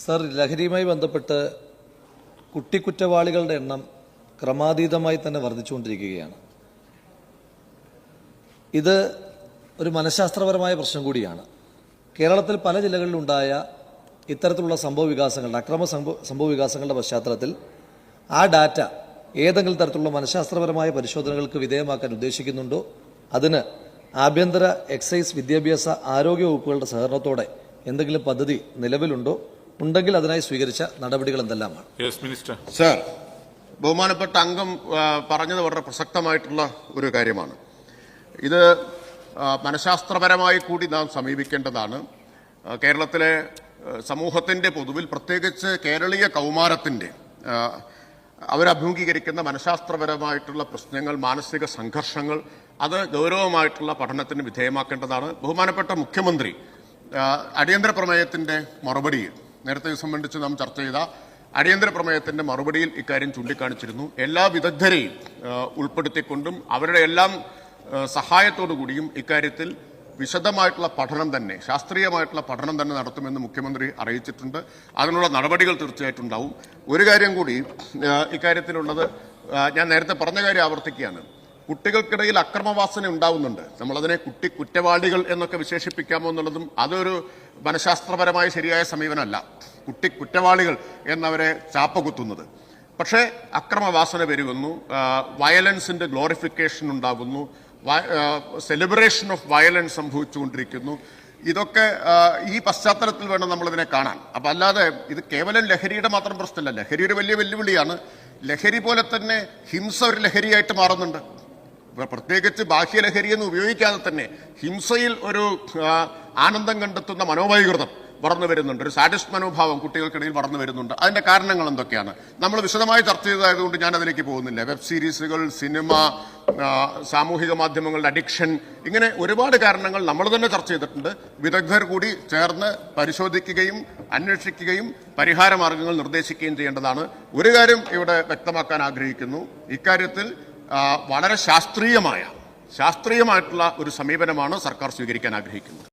Sir, ലഹരിയുമായി ബന്ധപ്പെട്ട് കുറ്റവാളികളുടെ എണ്ണം ക്രമാതീതമായി തന്നെ വർദ്ധിച്ചുകൊണ്ടിരിക്കുകയാണ്. ഇത് ഒരു മനഃശാസ്ത്രപരമായ പ്രശ്നം കൂടിയാണ്. കേരളത്തിൽ പല ജില്ലകളിലുണ്ടായ ഇത്തരത്തിലുള്ള അക്രമ സംഭവ വികാസങ്ങളുടെ പശ്ചാത്തലത്തിൽ ആ ഡാറ്റ ഏതെങ്കിലും തരത്തിലുള്ള മനഃശാസ്ത്രപരമായ പരിശോധനകൾക്ക് വിധേയമാക്കാൻ ഉദ്ദേശിക്കുന്നുണ്ടോ? അതിന് ആഭ്യന്തര, എക്സൈസ്, വിദ്യാഭ്യാസ, ആരോഗ്യ വകുപ്പുകളുടെ സഹകരണത്തോടെ എന്തെങ്കിലും പദ്ധതി നിലവിലുണ്ടോ? ഉണ്ടെങ്കിൽ അതിനായി സ്വീകരിച്ച നടപടികൾ എന്തെല്ലാമാണ്? സർ, ബഹുമാനപ്പെട്ട അംഗം പറഞ്ഞത് വളരെ പ്രസക്തമായിട്ടുള്ള ഒരു കാര്യമാണ്. ഇത് മനഃശാസ്ത്രപരമായി കൂടി നാം സമീപിക്കേണ്ടതാണ്. കേരളത്തിലെ സമൂഹത്തിന്റെ പൊതുവിൽ, പ്രത്യേകിച്ച് കേരളീയ കൗമാരത്തിന്റെ അവരഭിമുഖീകരിക്കുന്ന മനഃശാസ്ത്രപരമായിട്ടുള്ള പ്രശ്നങ്ങൾ, മാനസിക സംഘർഷങ്ങൾ, അത് ഗൗരവമായിട്ടുള്ള പഠനത്തിന് വിധേയമാക്കേണ്ടതാണ്. ബഹുമാനപ്പെട്ട മുഖ്യമന്ത്രി അടിയന്തര പ്രമേയത്തിന്റെ മറുപടിയിൽ, നേരത്തെ സംബന്ധിച്ച് നാം ചർച്ച ചെയ്ത അടിയന്തര പ്രമേയത്തിന്റെ മറുപടിയിൽ ഇക്കാര്യം ചൂണ്ടിക്കാണിച്ചിരുന്നു. എല്ലാ വിദഗ്ധരെയും ഉൾപ്പെടുത്തിക്കൊണ്ടും അവരുടെ എല്ലാം സഹായത്തോടുകൂടിയും ഇക്കാര്യത്തിൽ വിശദമായിട്ടുള്ള പഠനം തന്നെ, ശാസ്ത്രീയമായിട്ടുള്ള പഠനം തന്നെ നടത്തുമെന്ന് മുഖ്യമന്ത്രി അറിയിച്ചിട്ടുണ്ട്. അതിനുള്ള നടപടികൾ തീർച്ചയായിട്ടും ഉണ്ടാവും. ഒരു കാര്യം കൂടി ഇക്കാര്യത്തിലുള്ളത്, ഞാൻ നേരത്തെ പറഞ്ഞ കാര്യം ആവർത്തിക്കുകയാണ്. കുട്ടികൾക്കിടയിൽ അക്രമവാസന ഉണ്ടാവുന്നുണ്ട്. നമ്മളതിനെ കുറ്റവാളികൾ എന്നൊക്കെ വിശേഷിപ്പിക്കാമോ എന്നുള്ളതും അതൊരു മനഃശാസ്ത്രപരമായ ശരിയായ സമീപനമല്ല. കുറ്റവാളികൾ എന്നവരെ ചാപ്പകുത്തുന്നത്. പക്ഷേ അക്രമവാസന പെരുകുന്നു, വയലൻസിന്റെ ഗ്ലോറിഫിക്കേഷൻ ഉണ്ടാകുന്നു, സെലിബ്രേഷൻ ഓഫ് വയലൻസ് സംഭവിച്ചുകൊണ്ടിരിക്കുന്നു. ഇതൊക്കെ ഈ പശ്ചാത്തലത്തിൽ വേണം നമ്മളിതിനെ കാണാൻ. അപ്പം അല്ലാതെ ഇത് കേവലം ലഹരിയുടെ മാത്രം പ്രശ്നമല്ല. ലഹരി ഒരു വലിയ വെല്ലുവിളിയാണ്. ലഹരി പോലെ തന്നെ ഹിംസ ഒരു ലഹരിയായിട്ട് മാറുന്നുണ്ട്. പ്രത്യേകിച്ച് ബാഹ്യലഹരി എന്ന് ഉപയോഗിക്കാതെ തന്നെ ഹിംസയിൽ ഒരു ആനന്ദം കണ്ടെത്തുന്ന മനോവൈകൃതം വളർന്നു വരുന്നുണ്ട്. ഒരു സാഡിസ്റ്റ് മനോഭാവം കുട്ടികൾക്കിടയിൽ വളർന്നു വരുന്നുണ്ട്. അതിന്റെ കാരണങ്ങൾ എന്തൊക്കെയാണ് നമ്മൾ വിശദമായി ചർച്ച ചെയ്തതായതുകൊണ്ട് ഞാൻ അതിലേക്ക് പോകുന്നില്ല. വെബ് സീരീസുകൾ, സിനിമ, സാമൂഹിക മാധ്യമങ്ങളുടെ അഡിക്ഷൻ, ഇങ്ങനെ ഒരുപാട് കാരണങ്ങൾ നമ്മൾ തന്നെ ചർച്ച ചെയ്തിട്ടുണ്ട്. വിദഗ്ധർ കൂടി ചേർന്ന് പരിശോധിക്കുകയും അന്വേഷിക്കുകയും പരിഹാര മാർഗങ്ങൾ നിർദ്ദേശിക്കുകയും ചെയ്യേണ്ടതാണ്. ഒരു കാര്യം ഇവിടെ വ്യക്തമാക്കാൻ ആഗ്രഹിക്കുന്നു. ഇക്കാര്യത്തിൽ വളരെ ശാസ്ത്രീയമായിട്ടുള്ള ഒരു സമീപനമാണ് സർക്കാർ സ്വീകരിക്കാൻ ആഗ്രഹിക്കുന്നത്.